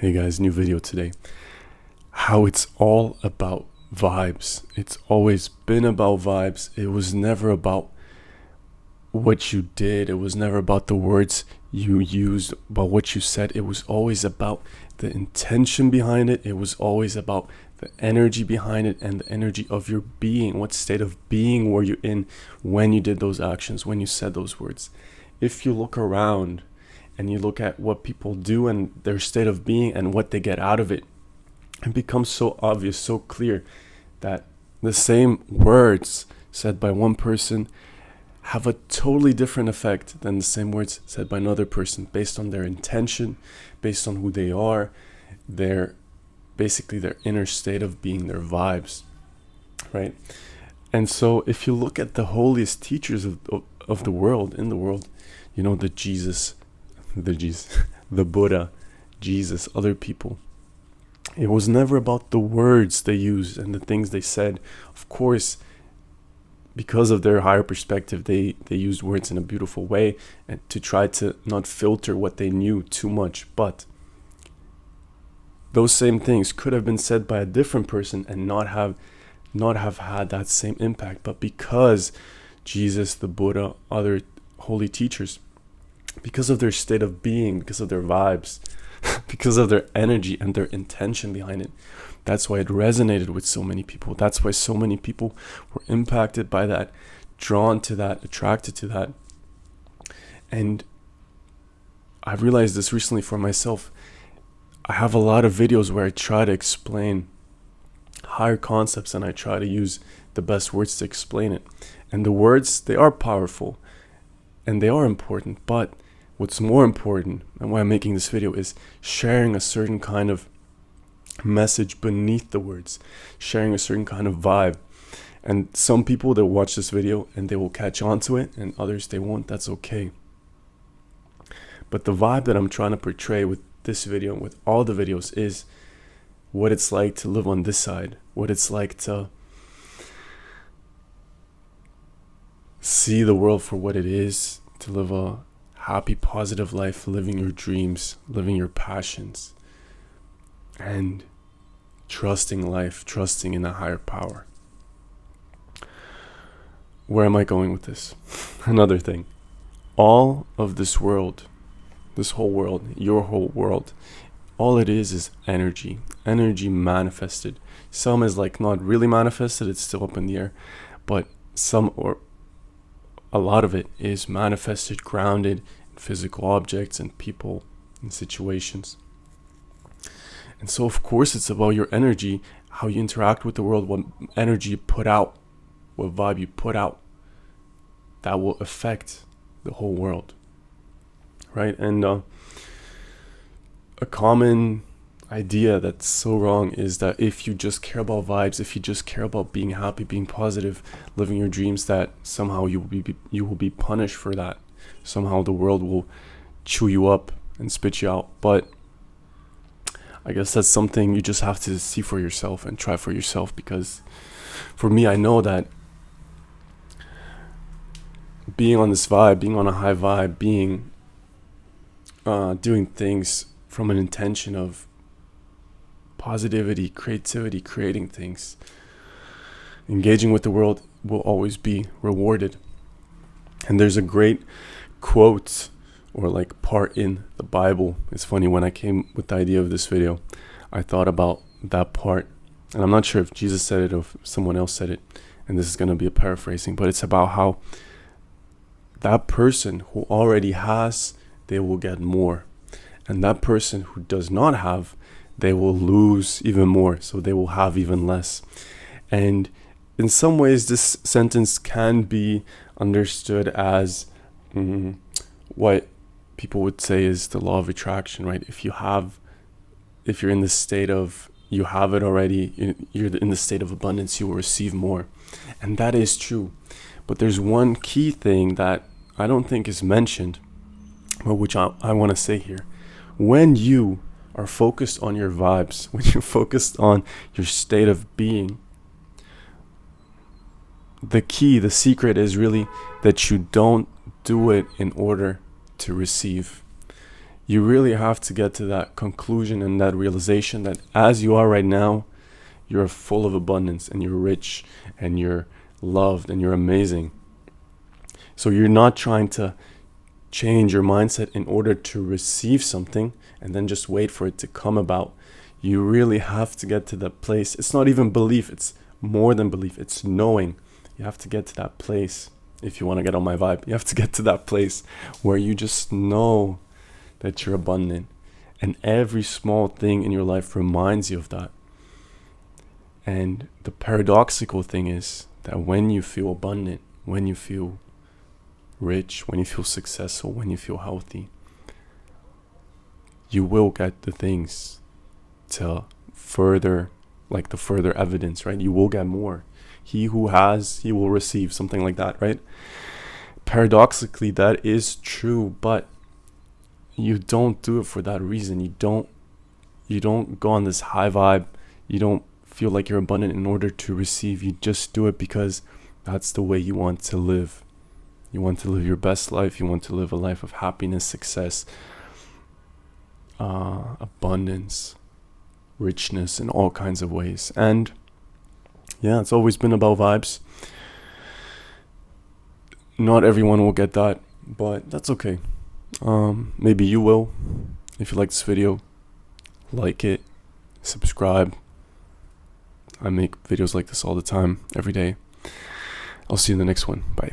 Hey guys, new video today. How it's all about vibes. It's always been about vibes. It was never about what you did. It was never about the words you used, about what you said. It was always about the intention behind it. It was always about the energy behind it and the energy of your being. What state of being were you in when you did those actions, when you said those words? If you look around and you look at what people do and their state of being and what they get out of it, it becomes so obvious, so clear that the same words said by one person have a totally different effect than the same words said by another person, based on their intention, based on who they are, basically their inner state of being, their vibes, right? And so if you look at the holiest teachers of the world, in the world, you know, the Buddha, Jesus, other people, it was never about the words they used and the things they said. Of course, because of their higher perspective, they used words in a beautiful way and to try to not filter what they knew too much. But those same things could have been said by a different person and not have had that same impact. But because Jesus, the Buddha, other holy teachers, because of their state of being, because of their vibes, because of their energy and their intention behind it, that's why it resonated with so many people. That's why so many people were impacted by that, drawn to that, attracted to that. And I've realized this recently for myself. I have a lot of videos where I try to explain higher concepts and I try to use the best words to explain it. And the words, they are powerful and they are important, but what's more important, and why I'm making this video, is sharing a certain kind of message beneath the words, sharing a certain kind of vibe. And some people, they'll watch this video and they will catch on to it, and others they won't. That's okay. But the vibe that I'm trying to portray with this video and with all the videos is what it's like to live on this side, what it's like to see the world for what it is, to live a happy, positive life, living your dreams, living your passions, and trusting life, trusting in a higher power. Where am I going with this? Another thing. All of this world, this whole world, your whole world, all it is energy. Energy manifested. Some is like not really manifested, it's still up in the air, but some, or a lot of it, is manifested, grounded in physical objects and people and situations. And so of course it's about your energy, how you interact with the world, what energy you put out, what vibe you put out, that will affect the whole world, right? And a common idea that's so wrong is that if you just care about vibes, if you just care about being happy, being positive, living your dreams, that somehow you will be punished for that. Somehow the world will chew you up and spit you out. But I guess that's something you just have to see for yourself and try for yourself, because for me, I know that being on this vibe, being on a high vibe, being doing things from an intention of positivity, creativity, creating things, engaging with the world, will always be rewarded. And there's a great quote or like part in the Bible. It's funny, when I came with the idea of this video, I thought about that part, and I'm not sure if Jesus said it or if someone else said it, and this is going to be a paraphrasing, but it's about how that person who already has, they will get more, and that person who does not have, they will lose even more, so they will have even less. And in some ways this sentence can be understood as what people would say is the law of attraction, right? If you're in the state of, you have it already, you're in the state of abundance, you will receive more. And that is true. But there's one key thing that I don't think is mentioned, but which I want to say here. When you are focused on your vibes, when you're focused on your state of being, the secret is really that you don't do it in order to receive. You really have to get to that conclusion and that realization that as you are right now, you're full of abundance and you're rich and you're loved and you're amazing. So you're not trying to change your mindset in order to receive something and then just wait for it to come about. You really have to get to that place. It's not even belief, it's more than belief, it's knowing. You have to get to that place. If you want to get on my vibe, you have to get to that place where you just know that you're abundant, and every small thing in your life reminds you of that. And the paradoxical thing is that when you feel abundant, when you feel rich, when you feel successful, when you feel healthy, you will get the things to further, like the further evidence, right? You will get more. He who has, he will receive, something like that, right? Paradoxically, that is true, but you don't do it for that reason. You don't go on this high vibe. You don't feel like you're abundant in order to receive. You just do it because that's the way you want to live. You want to live your best life. You want to live a life of happiness, success, abundance, richness in all kinds of ways. And yeah, it's always been about vibes. Not everyone will get that, but that's okay. Maybe you will. If you like this video, like it, subscribe. I make videos like this all the time, every day. I'll see you in the next one. Bye.